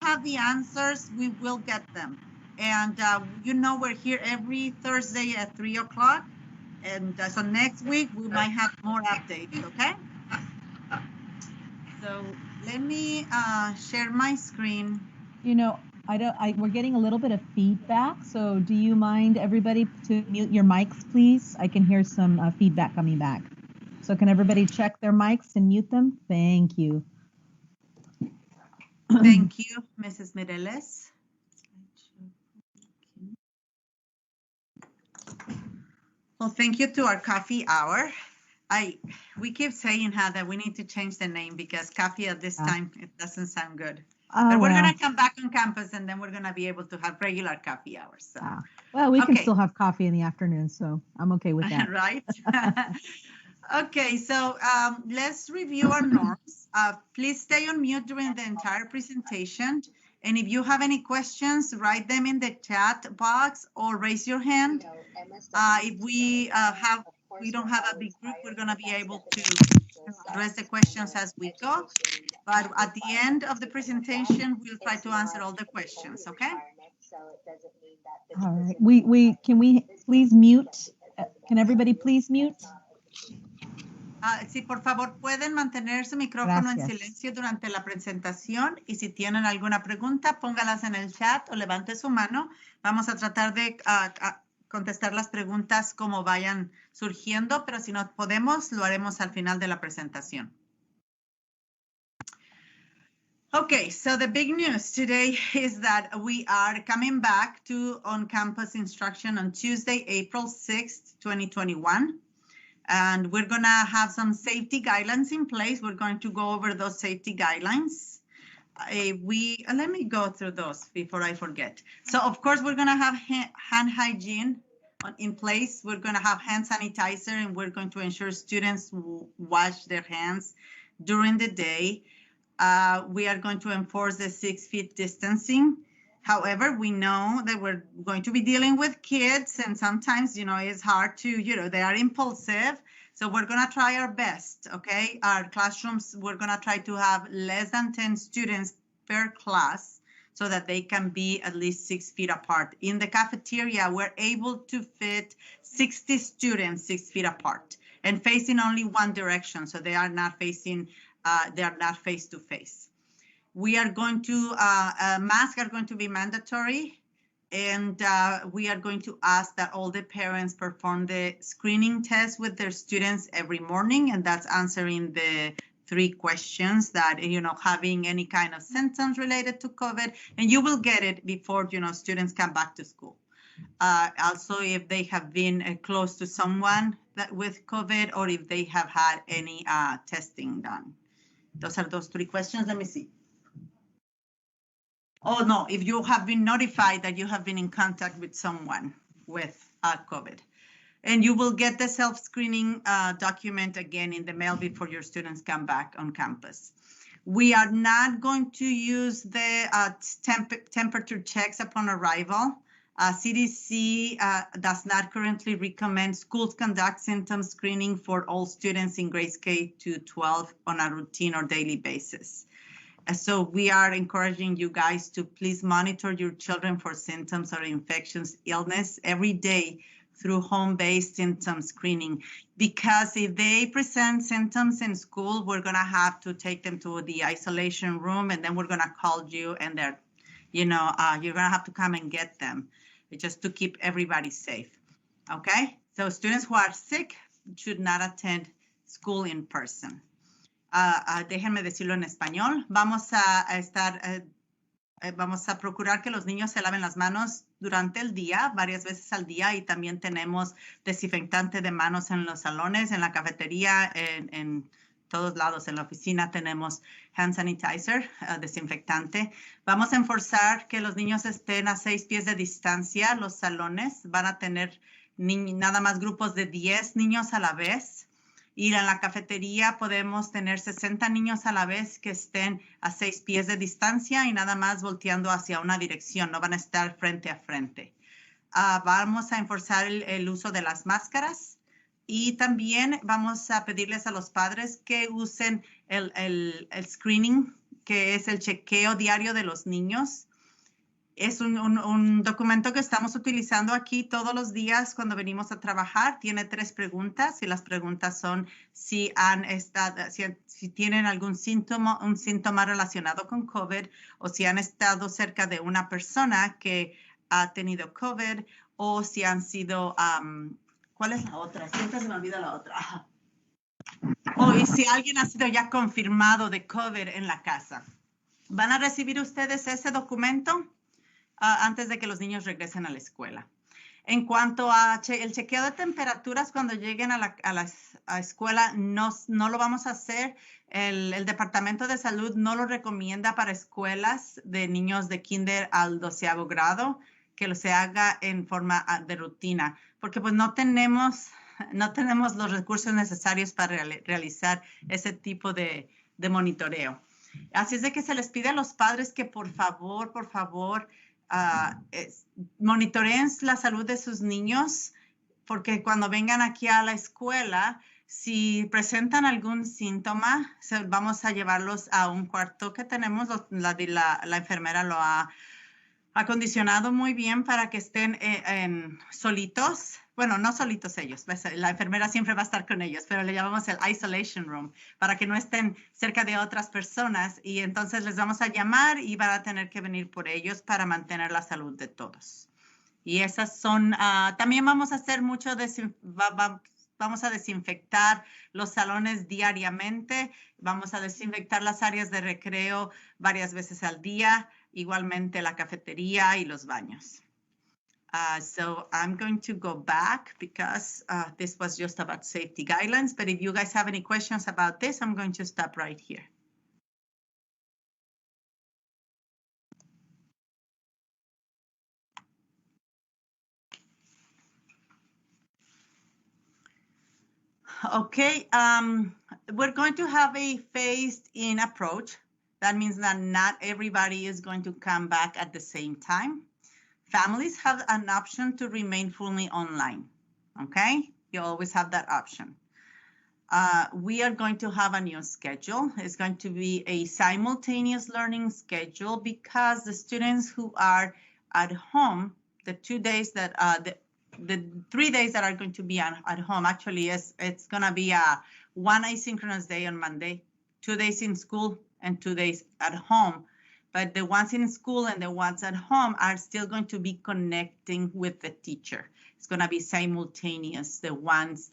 have the answers, we will get them. And we're here every Thursday at 3 o'clock. And so next week we might have more updates, okay? So let me share my screen. We're getting a little bit of feedback. So do you mind, everybody, to mute your mics, please? I can hear some feedback coming back. So can everybody check their mics and mute them? Thank you. Thank you, Mrs. Mireles. Well, thank you to our coffee hour. We keep saying that we need to change the name because coffee at this time, it doesn't sound good. But we're going to come back on campus and then we're going to be able to have regular coffee hours. So. Well, we can still have coffee in the afternoon, so I'm okay with that. Right. Okay, so let's review our norms. Please stay on mute during the entire presentation. And if you have any questions, write them in the chat box or raise your hand. If we don't have a big group, we're going to be able to address the questions as we go. But at the end of the presentation, we'll try to answer all the questions, okay? All right. Can we please mute? Can everybody please mute? Sí, por favor, pueden mantener su micrófono en silencio durante la presentación y si tienen alguna pregunta, póngalas en el chat o levante su mano. Vamos a tratar de contestar las preguntas como vayan surgiendo, pero si no podemos, lo haremos al final de la presentación. Okay, so the big news today is that we are coming back to on-campus instruction on Tuesday, April 6th, 2021. And we're going to have some safety guidelines in place. We're going to go over those safety guidelines. Let me go through those before I forget. So, of course, we're going to have hand hygiene in place. We're going to have hand sanitizer, and we're going to ensure students wash their hands during the day. We are going to enforce the 6 feet distancing. However, we know that we're going to be dealing with kids and sometimes, it's hard to, they are impulsive. So we're going to try our best, okay? Our classrooms, we're going to try to have less than 10 students per class so that they can be at least 6 feet apart. In the cafeteria, we're able to fit 60 students 6 feet apart and facing only one direction. So they are not facing, they are not face to face. We are going to, masks are going to be mandatory, and we are going to ask that all the parents perform the screening test with their students every morning, and that's answering the 3 questions that, having any kind of symptoms related to COVID, and you will get it before, students come back to school. Also, if they have been close to someone with COVID or if they have had any testing done. Those are those 3 questions. Let me see. Oh, no, if you have been notified that you have been in contact with someone with COVID. And you will get the self-screening document again in the mail before your students come back on campus. We are not going to use the temperature checks upon arrival. CDC does not currently recommend schools conduct symptom screening for all students in grades K to 12 on a routine or daily basis. So we are encouraging you guys to please monitor your children for symptoms or infections, illness every day through home-based symptom screening. Because if they present symptoms in school, we're going to have to take them to the isolation room, and then we're going to call you, and they're, you're going to have to come and get them just to keep everybody safe. Okay? So students who are sick should not attend school in person. Déjenme decirlo en español. Vamos a procurar que los niños se laven las manos durante el día, varias veces al día, y también tenemos desinfectante de manos en los salones, en la cafetería, en todos lados. En la oficina tenemos hand sanitizer, desinfectante. Vamos a enforzar que los niños estén a 6 pies de distancia. Los salones van a tener nada más grupos de 10 niños a la vez. Y en la cafetería podemos tener 60 niños a la vez que estén a 6 pies de distancia y nada más volteando hacia una dirección, no van a estar frente a frente. Vamos a enforzar el uso de las máscaras y también vamos a pedirles a los padres que usen el screening que es el chequeo diario de los niños. Es un documento que estamos utilizando aquí todos los días cuando venimos a trabajar. Tiene 3 preguntas y las preguntas son si tienen algún síntoma, un síntoma relacionado con COVID, o si han estado cerca de una persona que ha tenido COVID, o si han sido, ¿cuál es la otra? Siempre se me olvida la otra. Y si alguien ha sido ya confirmado de COVID en la casa. ¿Van a recibir ustedes ese documento antes de que los niños regresen a la escuela? En cuanto a el chequeo de temperaturas cuando lleguen a la escuela, no lo vamos a hacer. El Departamento de Salud no lo recomienda para escuelas de niños de kinder al 12º grado, que se haga en forma de rutina, porque pues no tenemos los recursos necesarios para realizar ese tipo de monitoreo. Así es de que se les pide a los padres que por favor, monitoreen la salud de sus niños, porque cuando vengan aquí a la escuela, si presentan algún síntoma, vamos a llevarlos a un cuarto que tenemos. La enfermera lo ha acondicionado muy bien para que estén solitos. Bueno, no solitos ellos. La enfermera siempre va a estar con ellos, pero le llamamos el isolation room, para que no estén cerca de otras personas. Y entonces les vamos a llamar y van a tener que venir por ellos para mantener la salud de todos. Y esas son, también vamos a hacer mucho, vamos a desinfectar los salones diariamente. Vamos a desinfectar las áreas de recreo varias veces al día. Igualmente la cafetería y los baños. So I'm going to go back because this was just about safety guidelines. But if you guys have any questions about this, I'm going to stop right here. Okay, we're going to have a phased-in approach. That means that not everybody is going to come back at the same time. Families have an option to remain fully online, okay? You always have that option. We are going to have a new schedule. It's going to be a simultaneous learning schedule because the students who are at home, the 2 days that, the 3 days that are going to be at home, actually, it's going to be one asynchronous day on Monday, 2 days in school, and 2 days at home. But the ones in school and the ones at home are still going to be connecting with the teacher. It's going to be simultaneous. The ones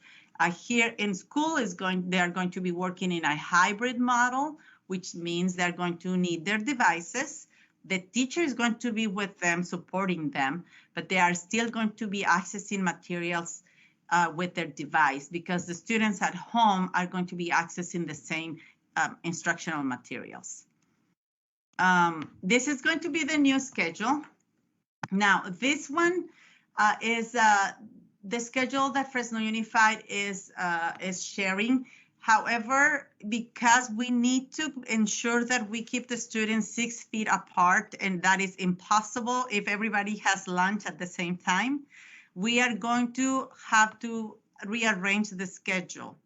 here in school they are going to be working in a hybrid model, which means they're going to need their devices. The teacher is going to be with them, supporting them, but they are still going to be accessing materials with their device because the students at home are going to be accessing the same instructional materials. This is going to be the new schedule. Now, this one is the schedule that Fresno Unified is sharing. However, because we need to ensure that we keep the students 6 feet apart, and that is impossible if everybody has lunch at the same time, we are going to have to rearrange the schedule.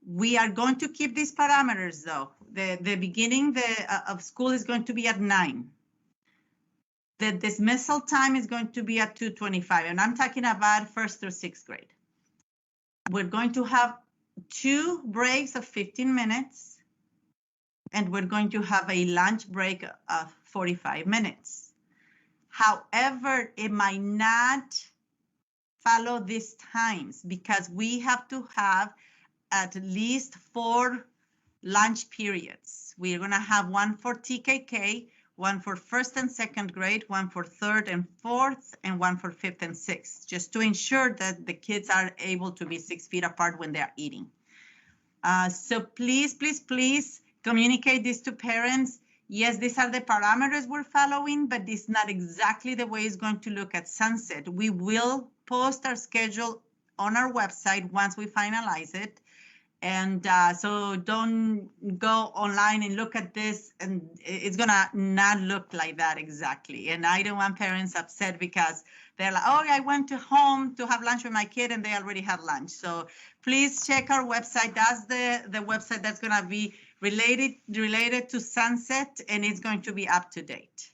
We are going to keep these parameters, though. The beginning of school is going to be at 9. The dismissal time is going to be at 2:25, and I'm talking about 1st through 6th grade. We're going to have 2 breaks of 15 minutes, and we're going to have a lunch break of 45 minutes. However, it might not follow these times because we have to have at least 4 lunch periods. We're going to have one for TKK, one for 1st and 2nd grade, one for 3rd and 4th, and one for 5th and 6th, just to ensure that the kids are able to be 6 feet apart when they're eating. So please, please, please communicate this to parents. Yes, these are the parameters we're following, but it's not exactly the way it's going to look at Sunset. We will post our schedule on our website once we finalize it. And so don't go online and look at this, and it's gonna not look like that exactly. And I don't want parents upset because they're like, oh, I went to home to have lunch with my kid and they already had lunch. So please check our website. That's the website that's gonna be related to Sunset, and it's going to be up to date.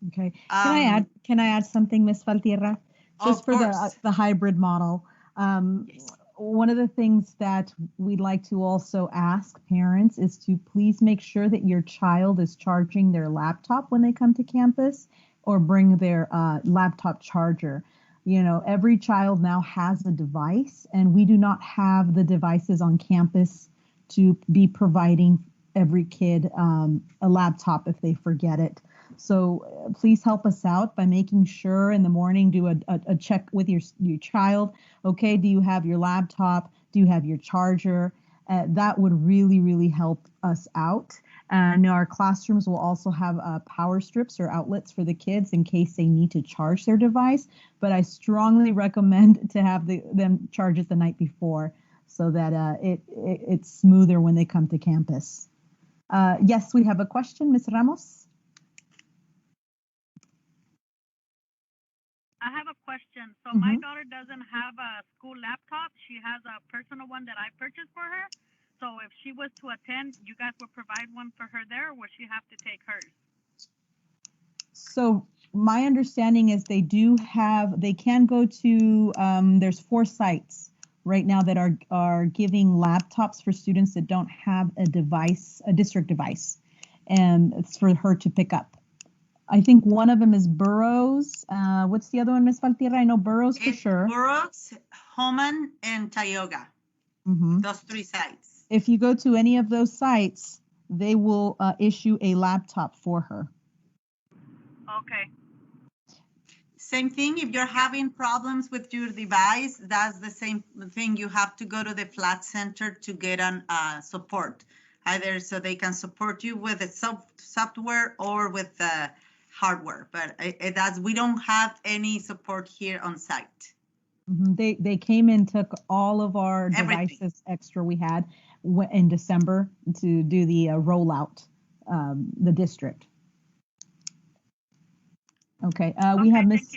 Okay. Can I add something, Ms. Valtierra? Just for the hybrid model. Yes. One of the things that we'd like to also ask parents is to please make sure that your child is charging their laptop when they come to campus, or bring their laptop charger. You know, every child now has a device, and we do not have the devices on campus to be providing every kid a laptop if they forget it. So please help us out by making sure in the morning, do a check with your child. Okay, do you have your laptop? Do you have your charger? That would really, really help us out. And our classrooms will also have power strips or outlets for the kids in case they need to charge their device. But I strongly recommend to have them charge it the night before, so that it's smoother when they come to campus. Yes, we have a question, Ms. Ramos. I have a question. So my daughter doesn't have a school laptop. She has a personal one that I purchased for her. So if she was to attend, you guys would provide one for her there, or would she have to take hers? So my understanding is they can go to, there's 4 sites right now that are giving laptops for students that don't have a device, a district device, and it's for her to pick up. I think one of them is Burroughs. What's the other one, Ms. Valtierra? I know Burroughs for sure. Burroughs, Homan, and Tioga. Those 3 sites. If you go to any of those sites, they will issue a laptop for her. Okay. Same thing, if you're having problems with your device, that's the same thing. You have to go to the Flat Center to get on support, either so they can support you with the software or with the hardware. But we don't have any support here on site. They came and took all of our devices extra we had in December to do the rollout, the district. Okay, we have Miss.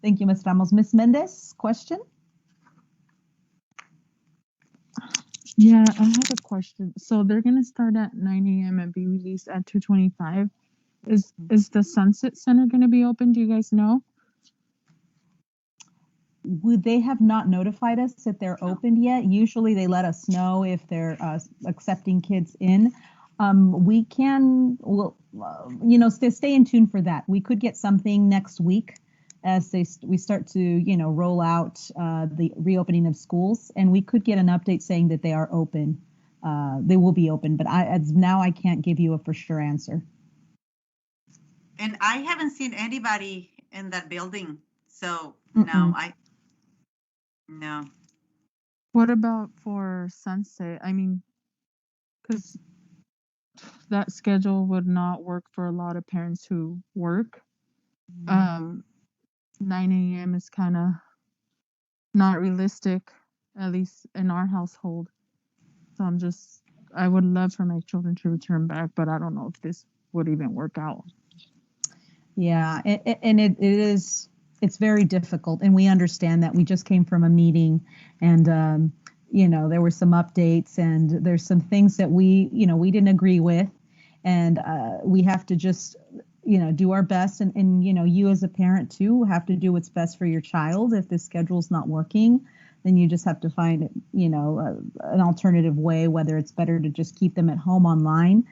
Thank you, Ms. Ramos. Ms. Mendez, question? Yeah, I have a question. So they're gonna start at 9 a.m. and be released at 2:25. Is the Sunset Center gonna be open? Do you guys know? They have not notified us that they're opened yet. Usually they let us know if they're accepting kids in. We can, stay in tune for that. We could get something next week as we start to, roll out the reopening of schools, and we could get an update saying that they are open. They will be open, but as now I can't give you a for sure answer. And I haven't seen anybody in that building, so no. What about for Sunset? I mean, because that schedule would not work for a lot of parents who work. 9 a.m. is kind of not realistic, at least in our household. So I would love for my children to return back, but I don't know if this would even work out. Yeah, and it's very difficult, and we understand that. We just came from a meeting, and there were some updates, and there's some things that we didn't agree with, and we have to just do our best, and you as a parent too have to do what's best for your child. If the schedule's not working, then you just have to find an alternative way, whether it's better to just keep them at home online.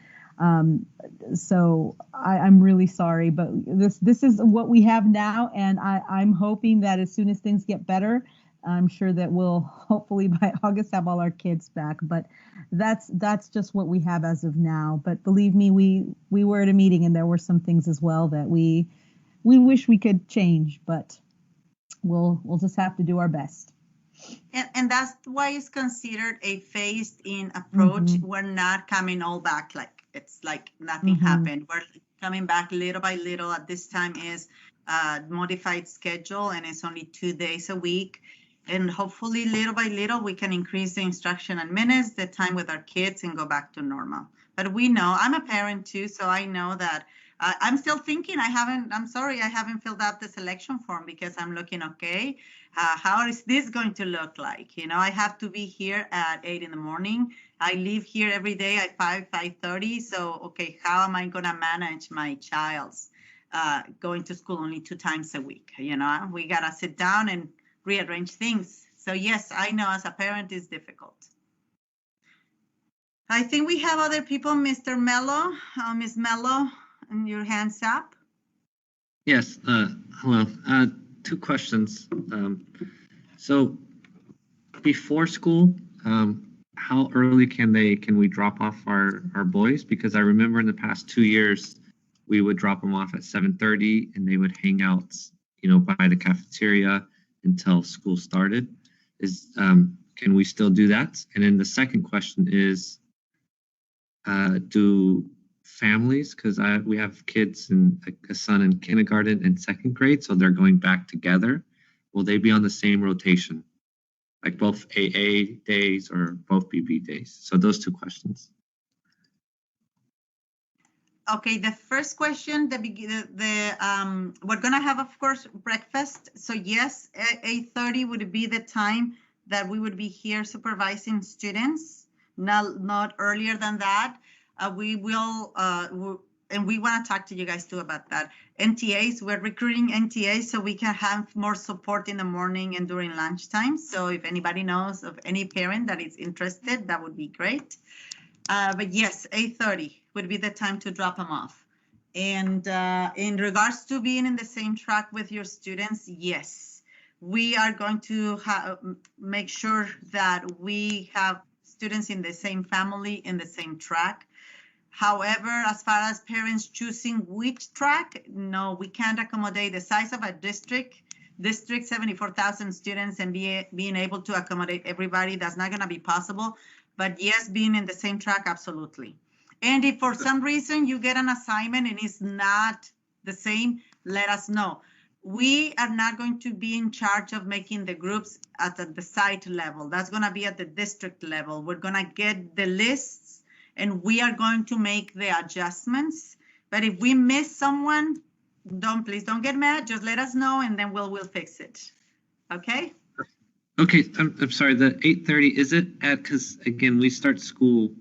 So I'm really sorry, but this is what we have now, and I'm hoping that as soon as things get better, I'm sure that we'll hopefully by August have all our kids back. But that's just what we have as of now. But believe me, we were at a meeting, and there were some things as well that we wish we could change, but we'll just have to do our best. And that's why it's considered a phased-in approach. We're not coming all back like it's like nothing happened. We're coming back little by little. At this time is a modified schedule, and it's only 2 days a week. And hopefully little by little, we can increase the instruction and minutes, the time with our kids, and go back to normal. But we know, I'm a parent too, so I know that I'm still thinking I'm sorry, I haven't filled out the selection form because I'm looking, okay, how is this going to look like? I have to be here at 8 in the morning. I leave here every day at 5:30. So, okay, how am I going to manage my child's going to school only 2 times a week? You know, we got to sit down and rearrange things. So, yes, I know as a parent it's difficult. I think we have other people, Mr. Mello, Ms. Mello, and your hands up. Yes, hello. 2 questions. So before school, how early can we drop off our boys? Because I remember in the past 2 years, we would drop them off at 7:30 and they would hang out, by the cafeteria until school started. Can we still do that? And then the second question is, do families, because we have kids and a son in kindergarten and 2nd grade, so they're going back together. Will they be on the same rotation, like both AA days or both BB days? So those 2 questions. Okay, the first question, we're gonna have, of course, breakfast. So yes, 8:30 would be the time that we would be here supervising students. Not earlier than that. We will, and we want to talk to you guys too about that. NTAs, we're recruiting NTAs so we can have more support in the morning and during lunchtime. So if anybody knows of any parent that is interested, that would be great. But yes, 8:30 would be the time to drop them off. And in regards to being in the same track with your students, yes, we are going to make sure that we have students in the same family, in the same track. However, as far as parents choosing which track, no, we can't accommodate the size of a district, 74,000 students, and being able to accommodate everybody. That's not going to be possible. But yes, being in the same track, absolutely. And if for some reason you get an assignment and it's not the same, let us know. We are not going to be in charge of making the groups at the site level. That's going to be at the district level. We're going to get the lists and we are going to make the adjustments. But if we miss someone, please don't get mad. Just let us know and then we'll fix it. Okay? Okay, I'm sorry, the 8:30, is it because again, we start school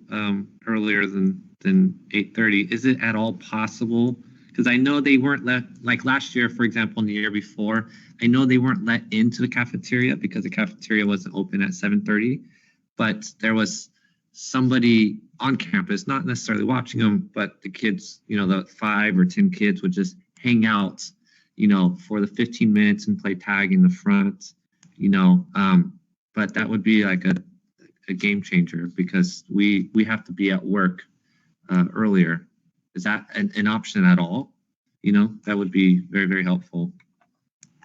earlier than 8:30. Is it at all possible? Because I know they weren't let, like last year, for example, and the year before, I know they weren't let into the cafeteria because the cafeteria wasn't open at 7:30, but there was somebody on campus, not necessarily watching them, but the kids, the 5 or 10 kids would just hang out, for the 15 minutes and play tag in the front, but that would be like a game changer because we have to be at work earlier. Is that an option at all? That would be very, very helpful.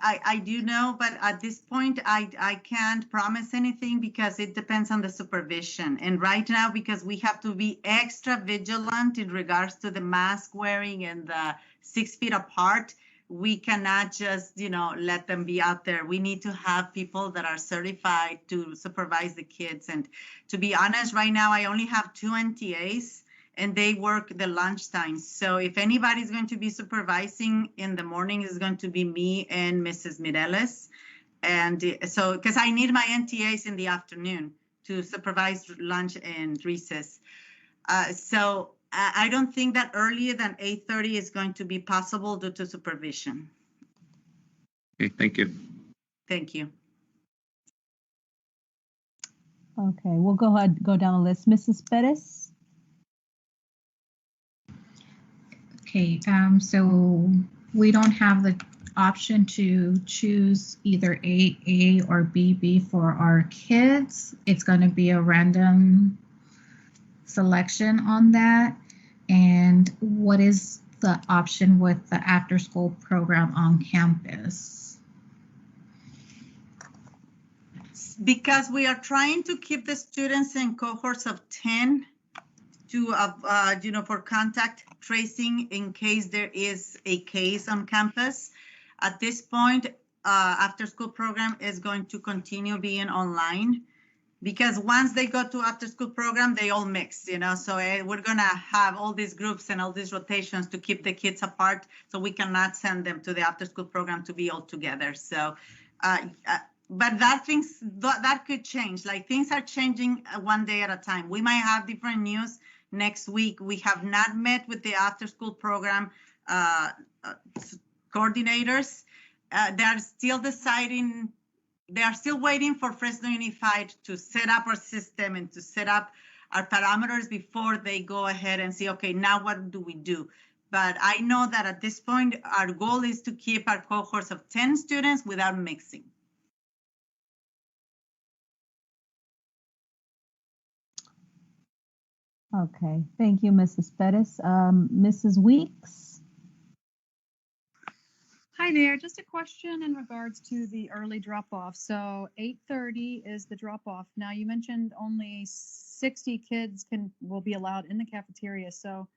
I do know, but at this point, I can't promise anything because it depends on the supervision. And right now, because we have to be extra vigilant in regards to the mask wearing and the 6 feet apart, we cannot just, let them be out there. We need to have people that are certified to supervise the kids. And to be honest, right now, I only have 2 NTAs. And they work the lunchtime. So if anybody's going to be supervising in the morning, it's going to be me and Mrs. Mireles. And so, because I need my NTAs in the afternoon to supervise lunch and recess. So I don't think that earlier than 8:30 is going to be possible due to supervision. Okay, thank you. Thank you. Okay, we'll go ahead, go down the list. Mrs. Perez? Okay, so we don't have the option to choose either AA or BB for our kids. It's going to be a random selection on that. And what is the option with the after-school program on campus? Because we are trying to keep the students in cohorts of 10 to, for contact tracing in case there is a case on campus. At this point, after school program is going to continue being online because once they go to after school program, they all mix, so we're going to have all these groups and all these rotations to keep the kids apart. So we cannot send them to the after school program to be all together. So but that could change. Like things are changing one day at a time. We might have different news next week. We have not met with the after school program coordinators. They are still deciding. They are still waiting for Fresno Unified to set up our system and to set up our parameters before they go ahead and say, okay, now what do we do? But I know that at this point, our goal is to keep our cohorts of 10 students without mixing. Okay, thank you, Mrs. Perez. Mrs. Weeks? Hi there, just a question in regards to the early drop-off. So 8:30 is the drop-off. Now you mentioned only 60 kids will be allowed in the cafeteria. So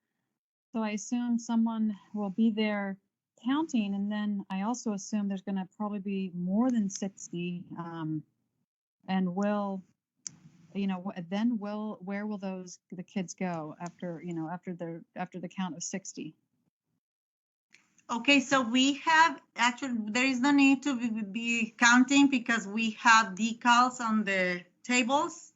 I assume someone will be there counting, and then I also assume there's going to probably be more than 60. And will, then where will the kids go after the count of 60? Okay, so we have actually, there is no need to be counting because we have decals on the tables,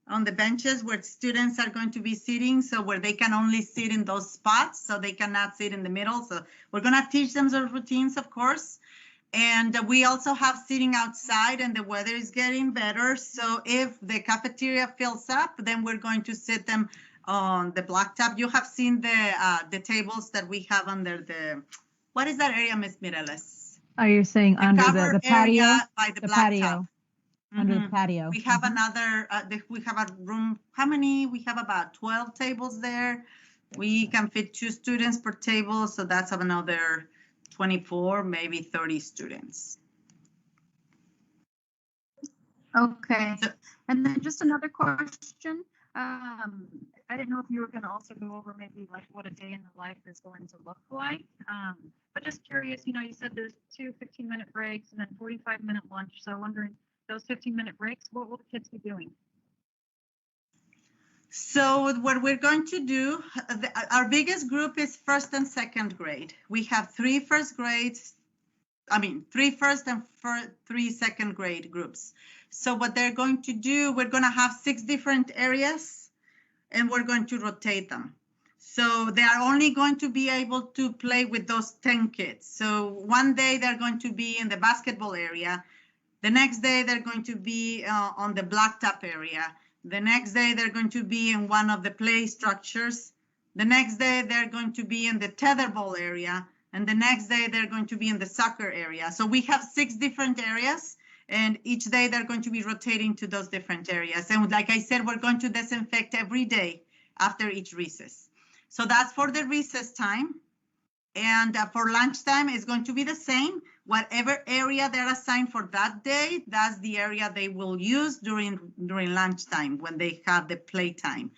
on the benches where students are going to be sitting. So where they can only sit in those spots, so they cannot sit in the middle. So we're gonna teach them those routines, of course. And we also have sitting outside and the weather is getting better. So if the cafeteria fills up, then we're going to sit them on the blacktop. You have seen the tables that we have under the, what is that area, Ms. Mireles? Are you saying under the patio? Area by the blacktop. Under the patio. We have another, we have a room, how many? We have about 12 tables there. We can fit 2 students per table. So that's another 24, maybe 30 students. Okay. And then just another question. I didn't know if you were going to also go over maybe like what a day in the life is going to look like. But just curious, you said there's 2 15-minute breaks and then 45-minute lunch. So wondering, those 15-minute breaks, what will the kids be doing? So what we're going to do, our biggest group is 1st and 2nd grade. We have 3 first grades, 3 first and 3 2nd grade groups. So what they're going to do, we're going to have 6 different areas and we're going to rotate them. So they are only going to be able to play with those 10 kids. So one day they're going to be in the basketball area. The next day they're going to be on the blacktop area. The next day, they're going to be in one of the play structures. The next day, they're going to be in the tetherball area. And the next day, they're going to be in the soccer area. So we have 6 different areas. And each day, they're going to be rotating to those different areas. And like I said, we're going to disinfect every day after each recess. So that's for the recess time. And for lunchtime, it's going to be the same. Whatever area they're assigned for that day, that's the area they will use during lunchtime when they have the playtime.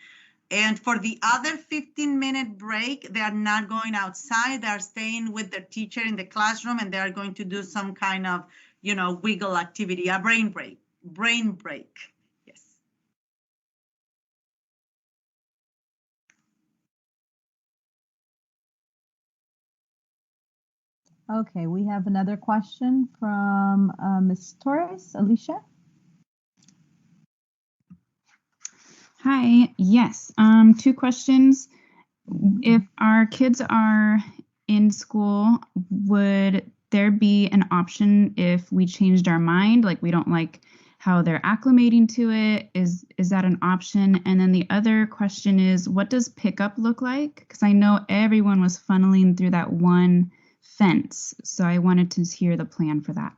And for the other 15-minute break, they are not going outside. They are staying with their teacher in the classroom, and they are going to do some kind of, wiggle activity, a brain break. Yes. Okay, we have another question from Ms. Torres. Alicia? Hi, yes, 2 questions. If our kids are in school, would there be an option if we changed our mind, like we don't like how they're acclimating to it? Is that an option? And then the other question is, what does pickup look like? Because I know everyone was funneling through that one fence, so I wanted to hear the plan for that.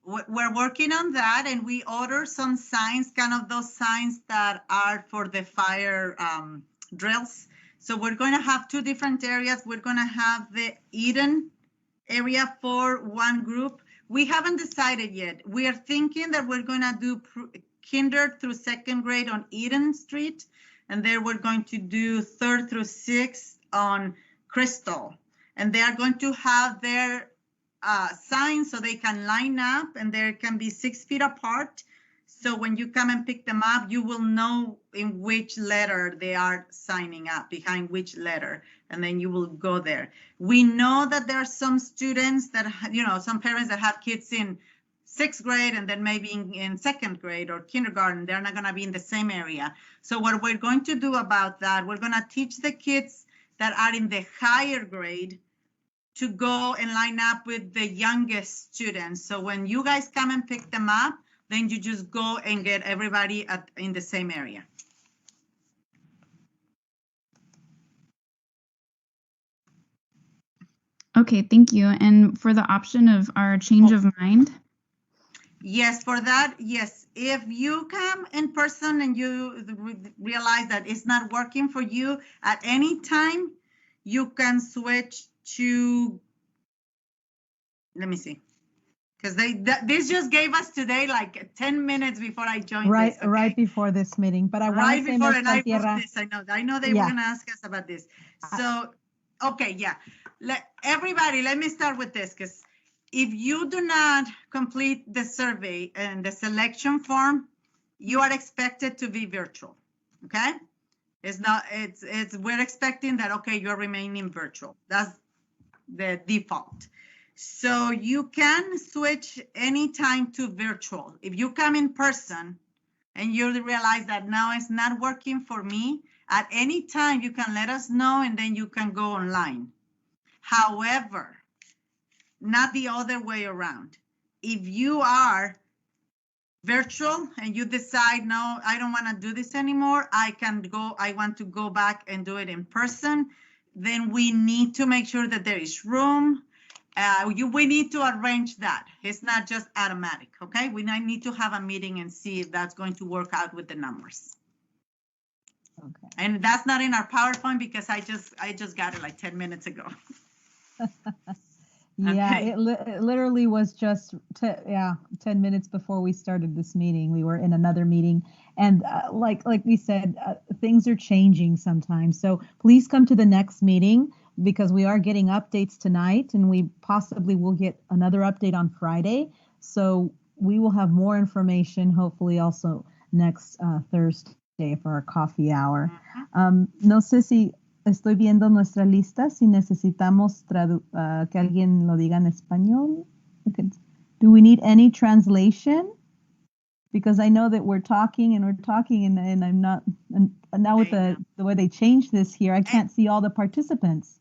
We're working on that, and we order some signs, kind of those signs that are for the fire drills. So we're going to have 2 different areas. We're going to have the Eden area for one group. We haven't decided yet. We are thinking that we're going to do kinder through 2nd grade on Eden Street, and then we're going to do 3rd through 6th on Crystal. And they are going to have their signs so they can line up, and they can be 6 feet apart. So when you come and pick them up, you will know in which letter they are signing up, behind which letter, and then you will go there. We know that there are some students that, some parents that have kids in sixth grade and then maybe in second grade or kindergarten, they're not going to be in the same area. So what we're going to do about that, we're going to teach the kids that are in the higher grade to go and line up with the youngest students. So when you guys come and pick them up, then you just go and get everybody in the same area. Okay, thank you. And for the option of our change of mind, Yes, for that, yes. If you come in person and you realize that it's not working for you at any time, you can switch to, let me see. Because this just gave us today like 10 minutes before I joined Right, this. Okay? right before this meeting. But I want Right to say, before, Ms. and I Valtierra, wrote this. I know they Yeah. were gonna ask us about this. So, okay, yeah. Everybody, let me start with this, because if you do not complete the survey and the selection form, you are expected to be virtual. Okay, it's not. It's we're expecting that. Okay, you're remaining virtual. That's the default. So you can switch anytime to virtual. If you come in person and you realize that now it's not working for me, at any time you can let us know and then you can go online. However, not the other way around. If you are virtual and you decide, no, I don't want to do this anymore, I want to go back and do it in person, then we need to make sure that there is room. We need to arrange that. It's not just automatic, okay? We need to have a meeting and see if that's going to work out with the numbers. Okay. And that's not in our PowerPoint because I just got it like 10 minutes ago. Yeah, Okay. it literally was just 10 minutes before we started this meeting. We were in another meeting, and like we said, things are changing sometimes. So please come to the next meeting because we are getting updates tonight, and we possibly will get another update on Friday. So we will have more information, hopefully also next Thursday for our coffee hour. No sé si estoy viendo nuestra lista, si necesitamos que alguien lo diga en español. Okay. Do we need any translation? Because I know that we're talking and I'm not, and now with the way they changed this here, I can't see all the participants.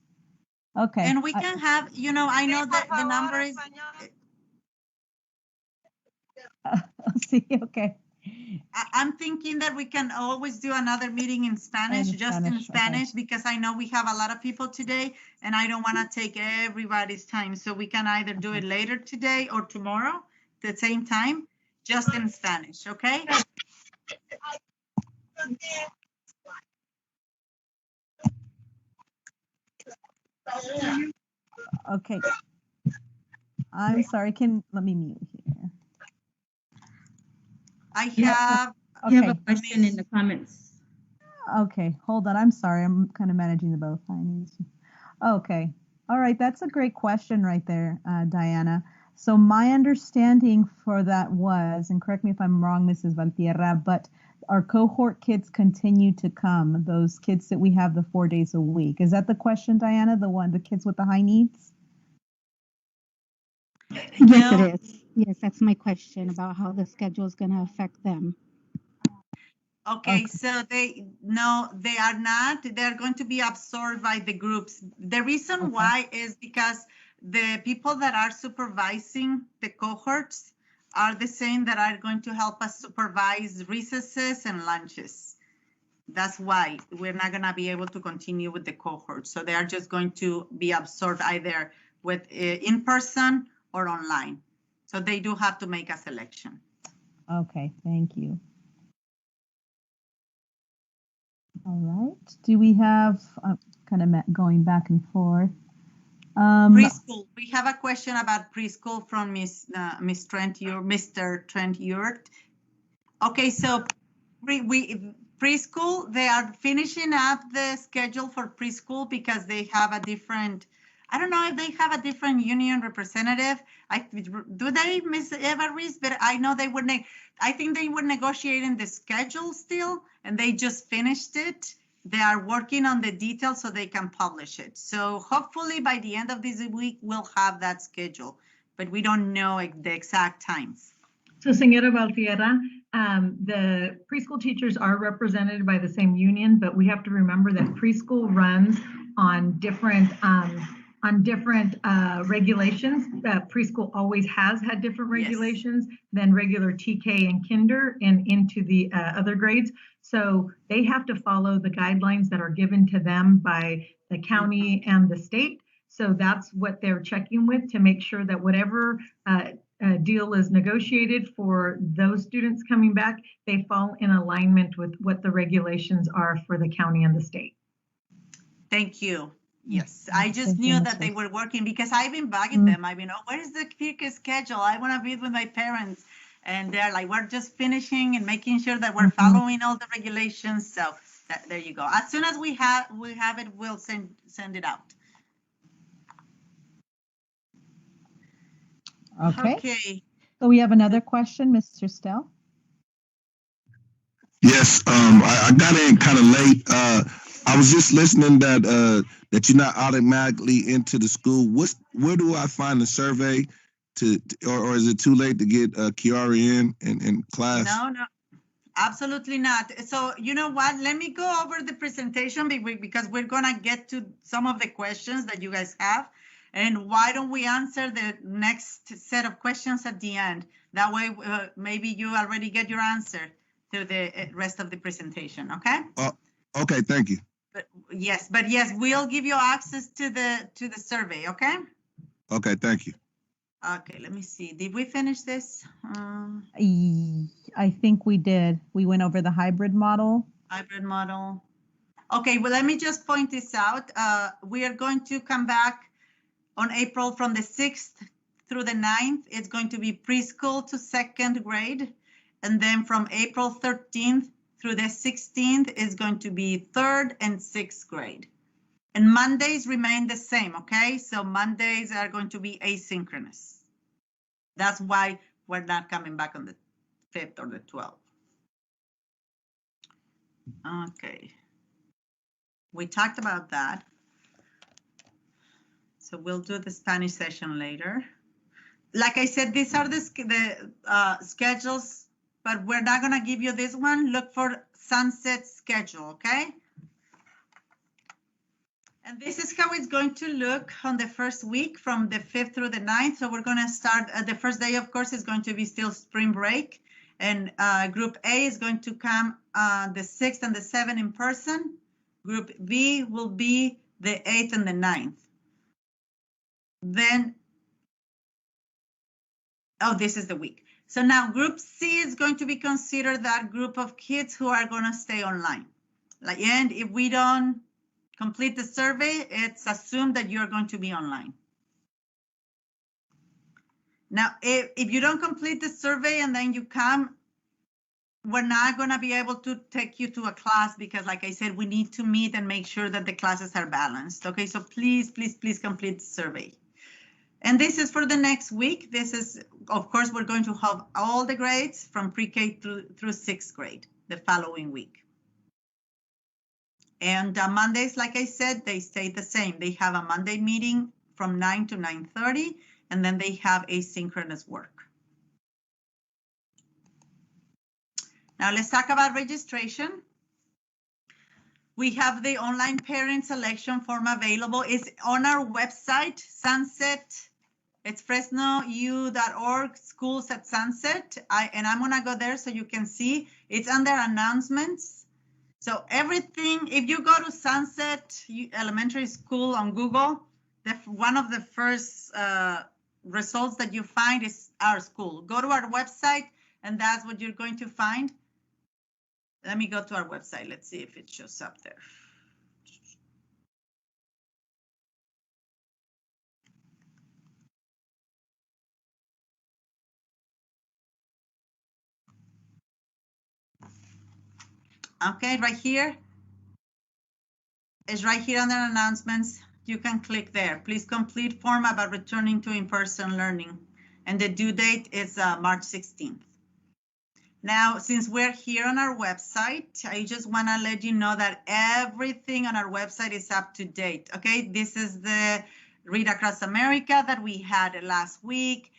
Okay. And we can have, I know that the number is. Sí, okay. I'm thinking that we can always do another meeting in Spanish, in Spanish, okay. because I know we have a lot of people today and I don't want to take everybody's time. So we can either do it later today or tomorrow at the same time, just in Spanish, okay? Okay. I'm sorry, let me mute here. I have. Okay. You have a question in the comments. Okay, hold on. I'm sorry. I'm kind of managing the both. Okay. All right. That's a great question right there, Diana. So my understanding for that was, and correct me if I'm wrong, Mrs. Valtierra, but our cohort kids continue to come, those kids that we have the 4 days a week. Is that the question, Diana? The kids with the high needs? Yes, it is. Yes, that's my question about how the schedule is going to affect them. Okay, so they are not. They're going to be absorbed by the groups. The reason why is because the people that are supervising the cohorts are the same that are going to help us supervise recesses and lunches. That's why we're not going to be able to continue with the cohorts. So they are just going to be absorbed either with in person or online. So they do have to make a selection. Okay, thank you. All right. Do we have kind of going back and forth? Preschool. We have a question about preschool from Miss Trent, Mr. Trent Urt. Okay, so preschool, they are finishing up the schedule for preschool because they have a different. I don't know if they have a different union representative. Do they, Ms. Eva Reese? But I know they were. I think they were negotiating the schedule still, and they just finished it. They are working on the details so they can publish it. So hopefully by the end of this week, we'll have that schedule. but we don't know the exact times. So, Señora Valtierra, the preschool teachers are represented by the same union, but we have to remember that preschool runs on different regulations. Preschool always has had different regulations than regular TK and kinder and into the other grades. So they have to follow the guidelines that are given to them by the county and the state. So that's what they're checking with to make sure that whatever deal is negotiated for those students coming back, they fall in alignment with what the regulations are for the county and the state. Thank you. Yes, I just Thank you, knew Ms. that they Ruiz. were working because I've been bugging them. I've been, oh, where is the PK schedule? I want to be with my parents. And they're like, we're just finishing and making sure that we're following all the regulations. So there you go. As soon as we have it, we'll send it out. Okay. So we have another question, Mr. Stell. Yes, I got in kind of late. I was just listening that you're not automatically into the school. Where do I find the survey or is it too late to get Kiara in class? No, absolutely not. So you know what? Let me go over the presentation because we're gonna get to some of the questions that you guys have. And why don't we answer the next set of questions at the end? That way, maybe you already get your answer to the rest of the presentation, okay? Okay, thank you. But yes, we'll give you access to the survey, okay? Okay, thank you. Okay, let me see. Did we finish this? I think we did. We went over the hybrid model. Hybrid model. Okay, well, let me just point this out. We are going to come back on April from the 6th through the 9th. It's going to be preschool to 2nd grade. And then from April 13th through the 16th is going to be 3rd and 6th grade. And Mondays remain the same, okay? So Mondays are going to be asynchronous. That's why we're not coming back on the 5th or the 12th. Okay. We talked about that. So we'll do the Spanish session later. Like I said, these are the schedules, but we're not gonna give you this one. Look for Sunset schedule, okay? And this is how it's going to look on the first week from the 5th through the 9th. So we're gonna start, the first day, of course, is going to be still spring break. And group A is going to come the 6th and the 7th in person. Group B will be the 8th and the 9th. Then, oh, this is the week. So now group C is going to be considered that group of kids who are going to stay online. And if we don't complete the survey, it's assumed that you're going to be online. Now, if you don't complete the survey and then you come, we're not going to be able to take you to a class because, like I said, we need to meet and make sure that the classes are balanced. Okay, so please, please, please complete the survey. And this is for the next week. This is, of course, we're going to have all the grades from pre-K through 6th grade the following week. And Mondays, like I said, they stay the same. They have a Monday meeting from 9 to 9:30, and then they have asynchronous work. Now let's talk about registration. We have the online parent selection form available. It's on our website, Sunset. It's fresnou.org, schools at Sunset. And I'm gonna go there so you can see. It's under announcements. So everything, if you go to Sunset Elementary School on Google, one of the first results that you find is our school. Go to our website and that's what you're going to find. Let me go to our website. Let's see if it shows up there. Okay, right here. It's right here under announcements. You can click there. Please complete form about returning to in-person learning. And the due date is March 16th. Now, since we're here on our website, I just want to let you know that everything on our website is up to date. Okay, this is the Read Across America that we had last week,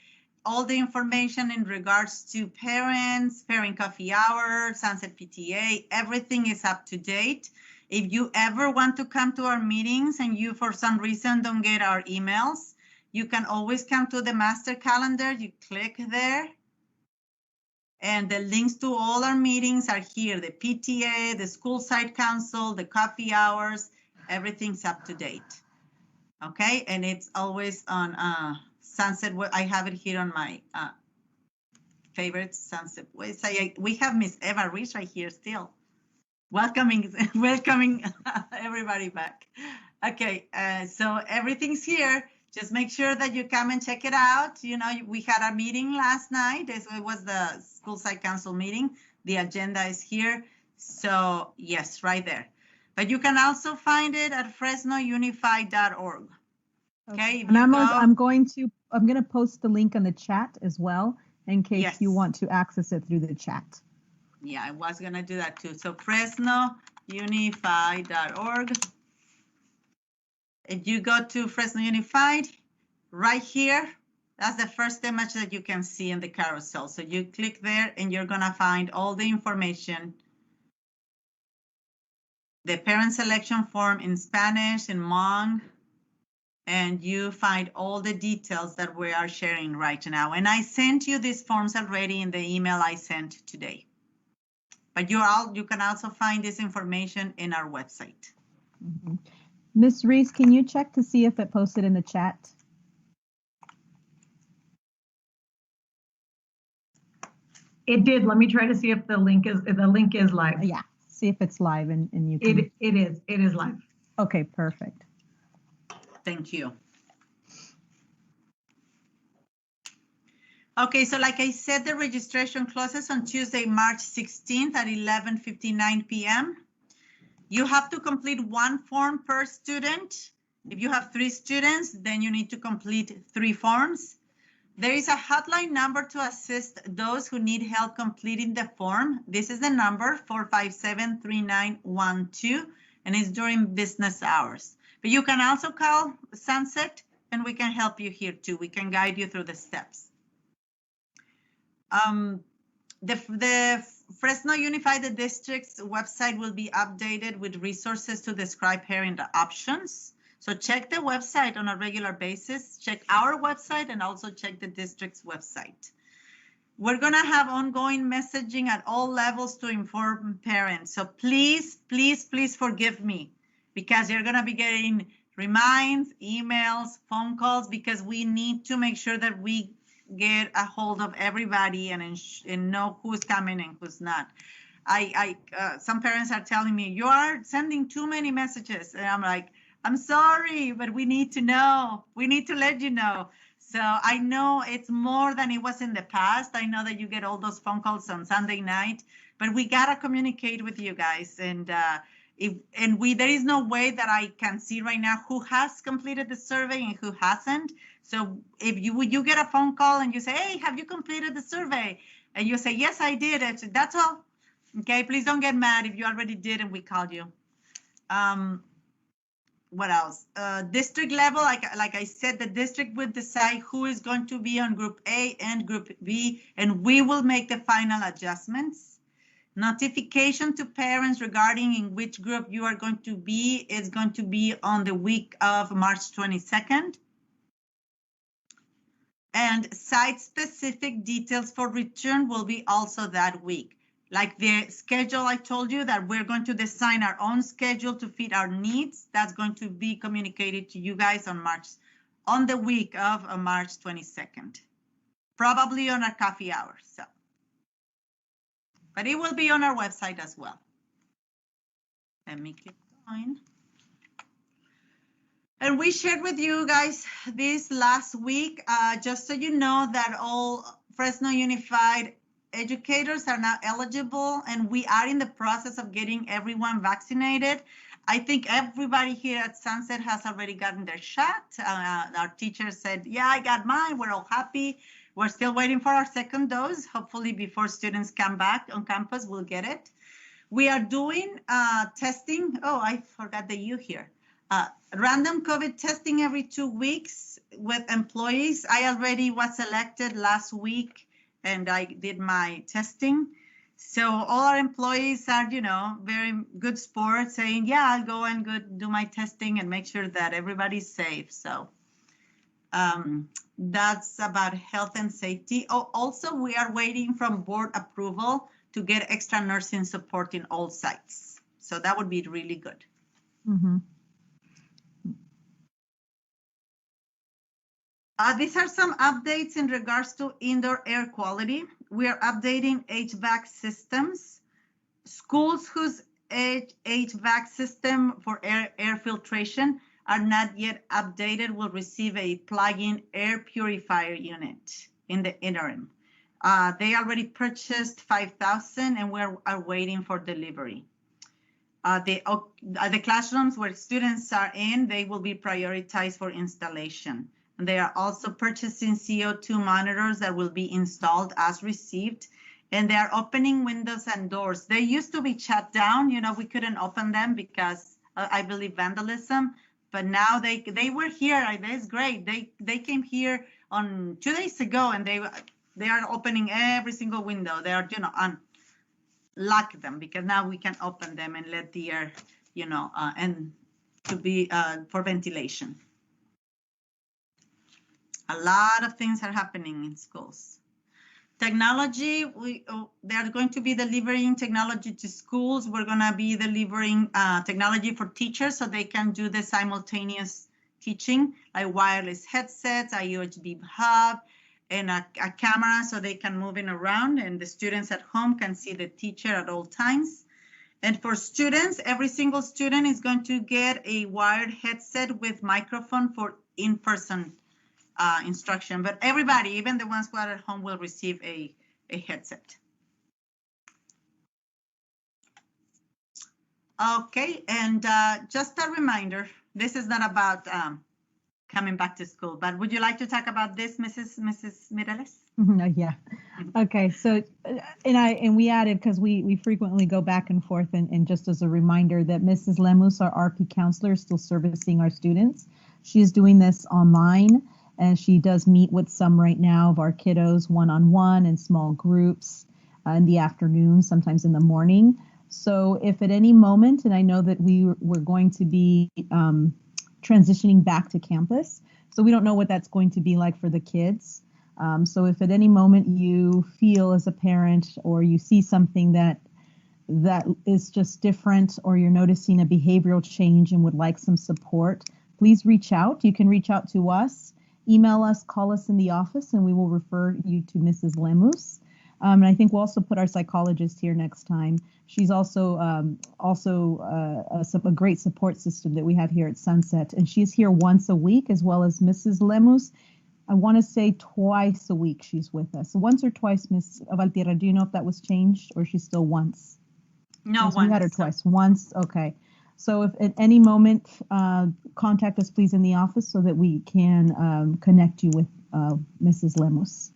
all the information in regards to parents, parent coffee hour, Sunset PTA, everything is up to date. If you ever want to come to our meetings and you, for some reason, don't get our emails, you can always come to the master calendar. You click there, and the links to all our meetings are here. The PTA, the school site council, the coffee hours, everything's up to date. Okay, and it's always on Sunset. I have it here on my favorite Sunset website. We have Miss Eva Reese right here still. Welcoming everybody back. Okay, so everything's here. Just make sure that you come and check it out. You know, we had a meeting last night. It was the school site council meeting. The agenda is here. So yes, right there. But you can also find it at fresnounified.org. Okay. And I'm going to post the link on the chat as well in case you want to access it through the chat. Yeah, I was gonna do that too. So fresnounified.org. If you go to Fresno Unified, right here, that's the first image that you can see in the carousel. So you click there and you're gonna find all the information. The parent selection form in Spanish, in Hmong, and you find all the details that we are sharing right now. And I sent you these forms already in the email I sent today. But you can also find this information in our website. Mm-hmm. Ms. Reese, can you check to see if it posted in the chat? It did. Let me try to see if the link is live. Yeah, see if it's live and you can. It is live. Okay, perfect. Thank you. Okay, so like I said, the registration closes on Tuesday, March 16th at 11:59 p.m. You have to complete one form per student. If you have 3 students, then you need to complete 3 forms. There is a hotline number to assist those who need help completing the form. This is the number 457-3912, and it's during business hours. But you can also call Sunset and we can help you here too. We can guide you through the steps. The Fresno Unified District's website will be updated with resources to describe parent options. So check the website on a regular basis. Check our website and also check the district's website. We're gonna have ongoing messaging at all levels to inform parents. So please, please, please forgive me because you're gonna be getting reminds, emails, phone calls, because we need to make sure that we get a hold of everybody and know who's coming and who's not. Some parents are telling me, you are sending too many messages. And I'm like, I'm sorry, but we need to know. We need to let you know. So I know it's more than it was in the past. I know that you get all those phone calls on Sunday night, but we gotta communicate with you guys. And there is no way that I can see right now who has completed the survey and who hasn't. So if you get a phone call and you say, hey, have you completed the survey? And you say, yes, I did. That's all. Okay, please don't get mad if you already did and we called you. What else? District level, like I said, the district will decide who is going to be on Group A and Group B, and we will make the final adjustments. Notification to parents regarding in which group you are going to be is going to be on the week of March 22nd. And site-specific details for return will be also that week. Like the schedule I told you that we're going to design our own schedule to fit our needs. That's going to be communicated to you guys on the week of March 22nd. Probably on our coffee hour, so. But it will be on our website as well. Let me keep going. And we shared with you guys this last week, just so you know that all Fresno Unified educators are now eligible, and we are in the process of getting everyone vaccinated. I think everybody here at Sunset has already gotten their shot. Our teacher said, yeah, I got mine. We're all happy. We're still waiting for our second dose. Hopefully before students come back on campus, we'll get it. We are doing testing. Oh, I forgot the U here. Random COVID testing every 2 weeks with employees. I already was elected last week and I did my testing. So all our employees are, very good sports saying, yeah, I'll go and do my testing and make sure that everybody's safe. So that's about health and safety. Oh, also, we are waiting from board approval to get extra nursing support in all sites. So that would be really good. Mm-hmm. These are some updates in regards to indoor air quality. We are updating HVAC systems. Schools whose HVAC system for air filtration are not yet updated will receive a plug-in air purifier unit in the interim. They already purchased 5,000 and we are waiting for delivery. The classrooms where students are in, they will be prioritized for installation. And they are also purchasing CO2 monitors that will be installed as received. And they are opening windows and doors. They used to be shut down. We couldn't open them because I believe vandalism. But now they were here. That's great. They came here on 2 days ago, and they are opening every single window. They are unlock them because now we can open them and let the air and to be for ventilation. A lot of things are happening in schools. Technology, they are going to be delivering technology to schools. We're going to be delivering technology for teachers so they can do the simultaneous teaching, like wireless headsets, a USB hub, and a camera so they can move in around and the students at home can see the teacher at all times. And for students, every single student is going to get a wired headset with microphone for in-person instruction, but everybody, even the ones who are at home, will receive a headset. Okay, and just a reminder, this is not about coming back to school, but would you like to talk about this, Mrs. Mireles? Yeah. Okay. So, and we added, because we frequently go back and forth, and just as a reminder that Mrs. Lemus, our RP counselor, is still servicing our students. She is doing this online. And she does meet with some right now of our kiddos one-on-one in small groups in the afternoon, sometimes in the morning. So if at any moment, and I know that we're going to be transitioning back to campus, so we don't know what that's going to be like for the kids. So if at any moment you feel as a parent or you see something that is just different, or you're noticing a behavioral change and would like some support, please reach out. You can reach out to us. Email us, call us in the office, and we will refer you to Mrs. Lemus. And I think we'll also put our psychologist here next time. She's also a great support system that we have here at Sunset, and she's here once a week, as well as Mrs. Lemus. I want to say twice a week she's with us. Once or twice, Ms. Valtierra, do you know if that was changed or she's still once? No, yes, once. We had her twice. Once, okay. So if at any moment, contact us please in the office so that we can connect you with Mrs. Lemus.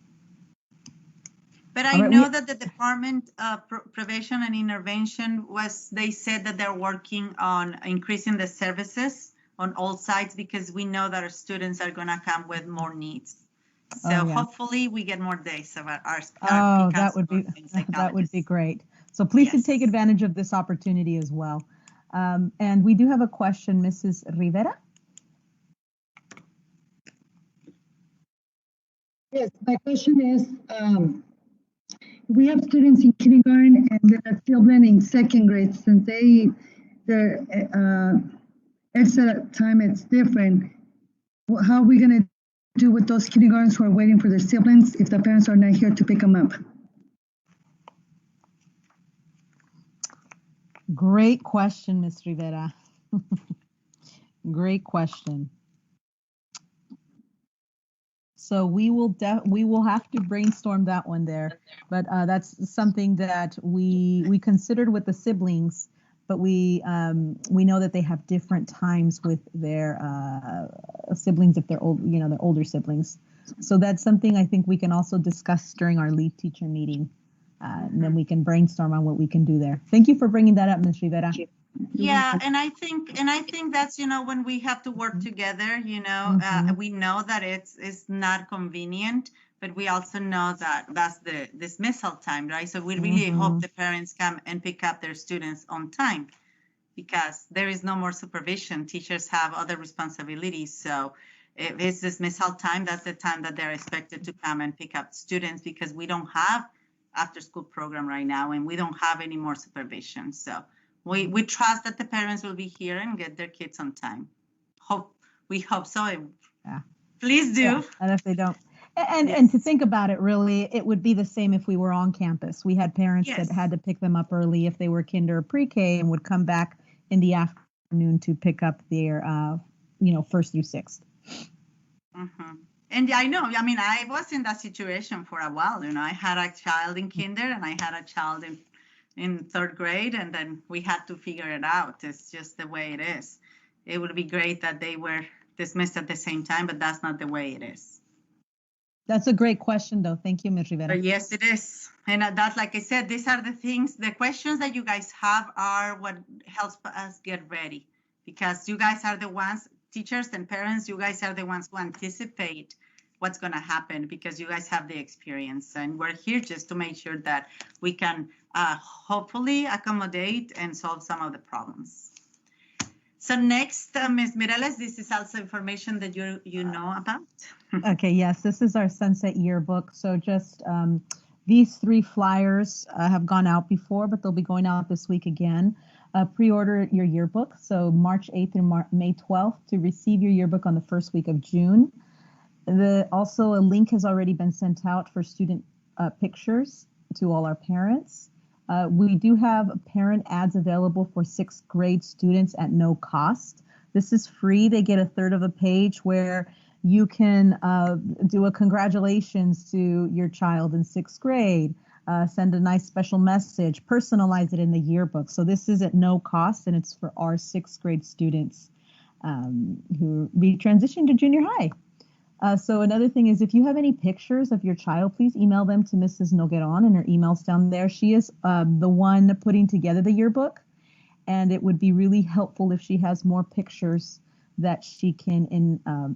But I know that the Department of Prevention and Intervention they said that they're working on increasing the services on all sides because we know that our students are going to come with more needs. So hopefully we get more days of our that would be great. So please take advantage of this opportunity as well. And we do have a question, Mrs. Rivera. Yes, my question is, we have students in kindergarten and they're still learning second grade since their exit time is different. How are we going to do with those kindergartens who are waiting for their siblings if the parents are not here to pick them up? Great question, Ms. Rivera. Great question. So we will have to brainstorm that one there, but that's something that we considered with the siblings, but we know that they have different times with their siblings if they're old, their older siblings. So that's something I think we can also discuss during our lead teacher meeting. And then we can brainstorm on what we can do there. Thank you for bringing that up, Ms. Rivera. Yeah, and I think that's, when we have to work together, we know that it's not convenient, but we also know that that's the dismissal time, right? So we really hope the parents come and pick up their students on time, because there is no more supervision. Teachers have other responsibilities. So if it's dismissal time, that's the time that they're expected to come and pick up students, because we don't have after school program right now, and we don't have any more supervision. So we trust that the parents will be here and get their kids on time. We hope so. Yeah. Please do. Yeah, and if they don't, and to think about it, really, it would be the same if we were on campus. We had parents that had to pick them up early if they were kinder or pre-K, and would come back in the afternoon to pick up their, first through sixth. And I know, I was in that situation for a while. I had a child in kinder and I had a child in third grade, and then we had to figure it out. It's just the way it is. It would be great that they were dismissed at the same time, but that's not the way it is. That's a great question, though. Thank you, Ms. Rivera. But yes, it is. And that, like I said, these are the things, the questions that you guys have are what helps us get ready, because you guys are the ones, teachers and parents, you guys are the ones who anticipate what's going to happen, because you guys have the experience, and we're here just to make sure that we can hopefully accommodate and solve some of the problems. So next, Ms. Mireles, this is also information that you know about. Okay, yes, this is our Sunset Yearbook. So just these 3 flyers have gone out before, but they'll be going out this week again. Pre-order your yearbook, so March 8th through May 12th, to receive your yearbook on the first week of June. Also, a link has already been sent out for student pictures to all our parents. We do have parent ads available for 6th grade students at no cost. This is free. They get a third of a page where you can do a congratulations to your child in 6th grade, send a nice special message, personalize it in the yearbook. So this is at no cost, and it's for our 6th grade students who be transitioning to junior high. So another thing is, if you have any pictures of your child, please email them to Mrs. Nogueron, and her email's down there. She is the one putting together the yearbook, and it would be really helpful if she has more pictures that she can